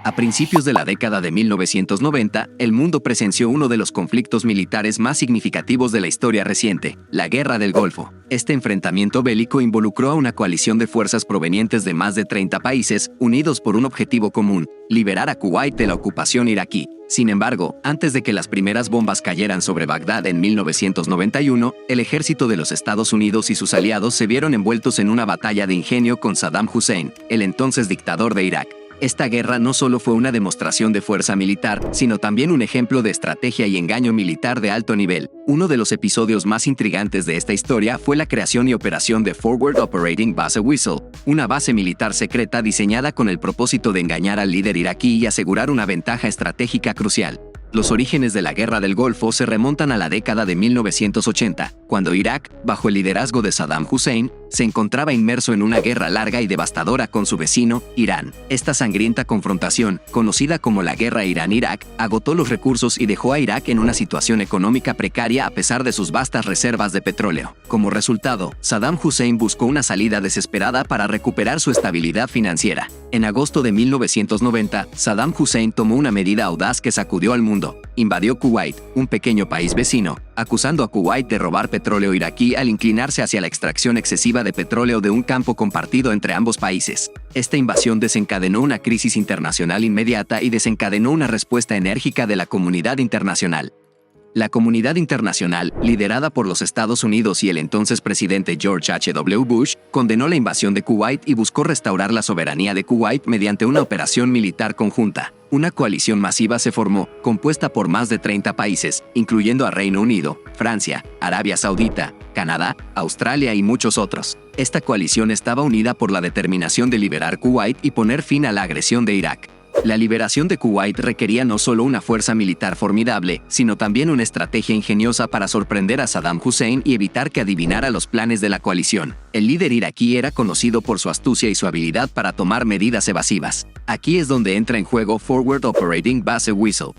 A principios de la década de 1990, el mundo presenció uno de los conflictos militares más significativos de la historia reciente, la Guerra del Golfo. Este enfrentamiento bélico involucró a una coalición de fuerzas provenientes de más de 30 países, unidos por un objetivo común: liberar a Kuwait de la ocupación iraquí. Sin embargo, antes de que las primeras bombas cayeran sobre Bagdad en 1991, el ejército de los Estados Unidos y sus aliados se vieron envueltos en una batalla de ingenio con Saddam Hussein, el entonces dictador de Irak. Esta guerra no solo fue una demostración de fuerza militar, sino también un ejemplo de estrategia y engaño militar de alto nivel. Uno de los episodios más intrigantes de esta historia fue la creación y operación de Forward Operating Base Whistle, una base militar secreta diseñada con el propósito de engañar al líder iraquí y asegurar una ventaja estratégica crucial. Los orígenes de la Guerra del Golfo se remontan a la década de 1980, cuando Irak, bajo el liderazgo de Saddam Hussein, se encontraba inmerso en una guerra larga y devastadora con su vecino, Irán. Esta sangrienta confrontación, conocida como la Guerra Irán-Irak, agotó los recursos y dejó a Irak en una situación económica precaria a pesar de sus vastas reservas de petróleo. Como resultado, Saddam Hussein buscó una salida desesperada para recuperar su estabilidad financiera. En agosto de 1990, Saddam Hussein tomó una medida audaz que sacudió al mundo. Invadió Kuwait, un pequeño país vecino, acusando a Kuwait de robar petróleo iraquí al inclinarse hacia la extracción excesiva de petróleo de un campo compartido entre ambos países. Esta invasión desencadenó una crisis internacional inmediata y desencadenó una respuesta enérgica de la comunidad internacional. La comunidad internacional, liderada por los Estados Unidos y el entonces presidente George H.W. Bush, condenó la invasión de Kuwait y buscó restaurar la soberanía de Kuwait mediante una operación militar conjunta. Una coalición masiva se formó, compuesta por más de 30 países, incluyendo a Reino Unido, Francia, Arabia Saudita, Canadá, Australia y muchos otros. Esta coalición estaba unida por la determinación de liberar Kuwait y poner fin a la agresión de Irak. La liberación de Kuwait requería no solo una fuerza militar formidable, sino también una estrategia ingeniosa para sorprender a Saddam Hussein y evitar que adivinara los planes de la coalición. El líder iraquí era conocido por su astucia y su habilidad para tomar medidas evasivas. Aquí es donde entra en juego Forward Operating Base Whistle.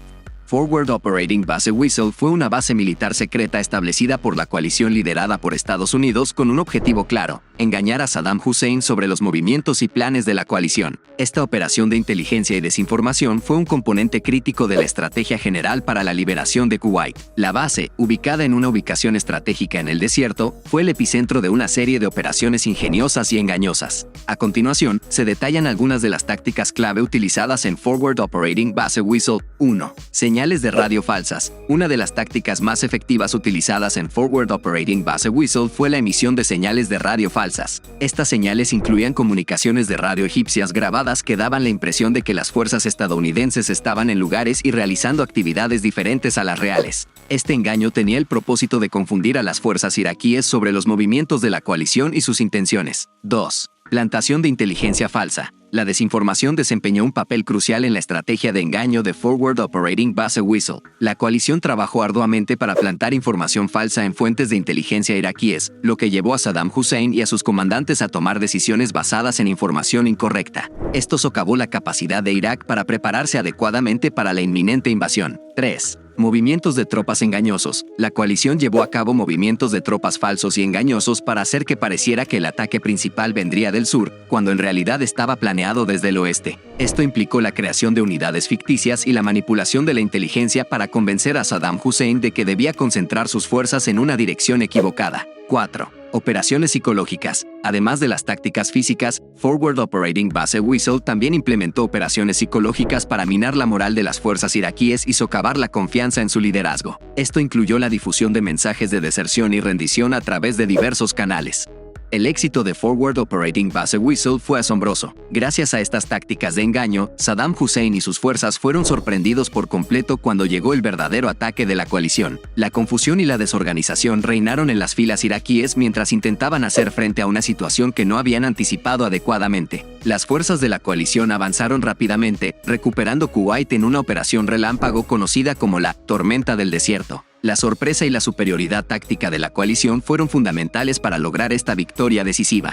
Forward Operating Base Whistle fue una base militar secreta establecida por la coalición liderada por Estados Unidos con un objetivo claro: engañar a Saddam Hussein sobre los movimientos y planes de la coalición. Esta operación de inteligencia y desinformación fue un componente crítico de la estrategia general para la liberación de Kuwait. La base, ubicada en una ubicación estratégica en el desierto, fue el epicentro de una serie de operaciones ingeniosas y engañosas. A continuación, se detallan algunas de las tácticas clave utilizadas en Forward Operating Base Whistle. 1. Señales de radio falsas. Una de las tácticas más efectivas utilizadas en Forward Operating Base Whistle fue la emisión de señales de radio falsas. Estas señales incluían comunicaciones de radio egipcias grabadas que daban la impresión de que las fuerzas estadounidenses estaban en lugares y realizando actividades diferentes a las reales. Este engaño tenía el propósito de confundir a las fuerzas iraquíes sobre los movimientos de la coalición y sus intenciones. 2. Plantación de inteligencia falsa. La desinformación desempeñó un papel crucial en la estrategia de engaño de Forward Operating Base Whistle. La coalición trabajó arduamente para plantar información falsa en fuentes de inteligencia iraquíes, lo que llevó a Saddam Hussein y a sus comandantes a tomar decisiones basadas en información incorrecta. Esto socavó la capacidad de Irak para prepararse adecuadamente para la inminente invasión. 3. Movimientos de tropas engañosos. La coalición llevó a cabo movimientos de tropas falsos y engañosos para hacer que pareciera que el ataque principal vendría del sur, cuando en realidad estaba planeado desde el oeste. Esto implicó la creación de unidades ficticias y la manipulación de la inteligencia para convencer a Saddam Hussein de que debía concentrar sus fuerzas en una dirección equivocada. 4. Operaciones psicológicas. Además de las tácticas físicas, Forward Operating Base Whistle también implementó operaciones psicológicas para minar la moral de las fuerzas iraquíes y socavar la confianza en su liderazgo. Esto incluyó la difusión de mensajes de deserción y rendición a través de diversos canales. El éxito de Forward Operating Base Whistle fue asombroso. Gracias a estas tácticas de engaño, Saddam Hussein y sus fuerzas fueron sorprendidos por completo cuando llegó el verdadero ataque de la coalición. La confusión y la desorganización reinaron en las filas iraquíes mientras intentaban hacer frente a una situación que no habían anticipado adecuadamente. Las fuerzas de la coalición avanzaron rápidamente, recuperando Kuwait en una operación relámpago conocida como la Tormenta del Desierto. La sorpresa y la superioridad táctica de la coalición fueron fundamentales para lograr esta victoria decisiva.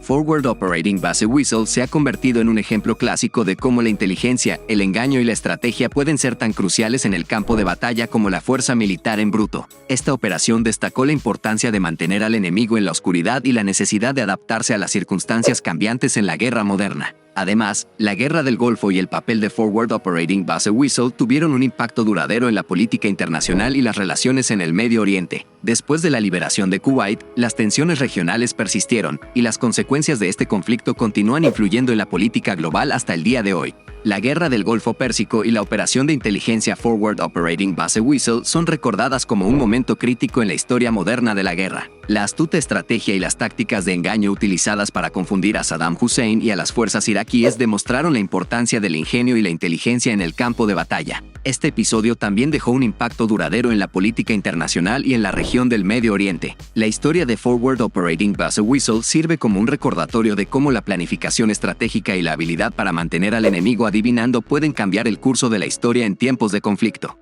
Forward Operating Base Whistle se ha convertido en un ejemplo clásico de cómo la inteligencia, el engaño y la estrategia pueden ser tan cruciales en el campo de batalla como la fuerza militar en bruto. Esta operación destacó la importancia de mantener al enemigo en la oscuridad y la necesidad de adaptarse a las circunstancias cambiantes en la guerra moderna. Además, la Guerra del Golfo y el papel de Forward Operating Base Whistle tuvieron un impacto duradero en la política internacional y las relaciones en el Medio Oriente. Después de la liberación de Kuwait, las tensiones regionales persistieron, y las consecuencias de este conflicto continúan influyendo en la política global hasta el día de hoy. La Guerra del Golfo Pérsico y la operación de inteligencia Forward Operating Base Whistle son recordadas como un momento crítico en la historia moderna de la guerra. La astuta estrategia y las tácticas de engaño utilizadas para confundir a Saddam Hussein y a las fuerzas iraquíes demostraron la importancia del ingenio y la inteligencia en el campo de batalla. Este episodio también dejó un impacto duradero en la política internacional y en la región del Medio Oriente. La historia de Forward Operating Base Whistle sirve como un recordatorio de cómo la planificación estratégica y la habilidad para mantener al enemigo adivinando pueden cambiar el curso de la historia en tiempos de conflicto.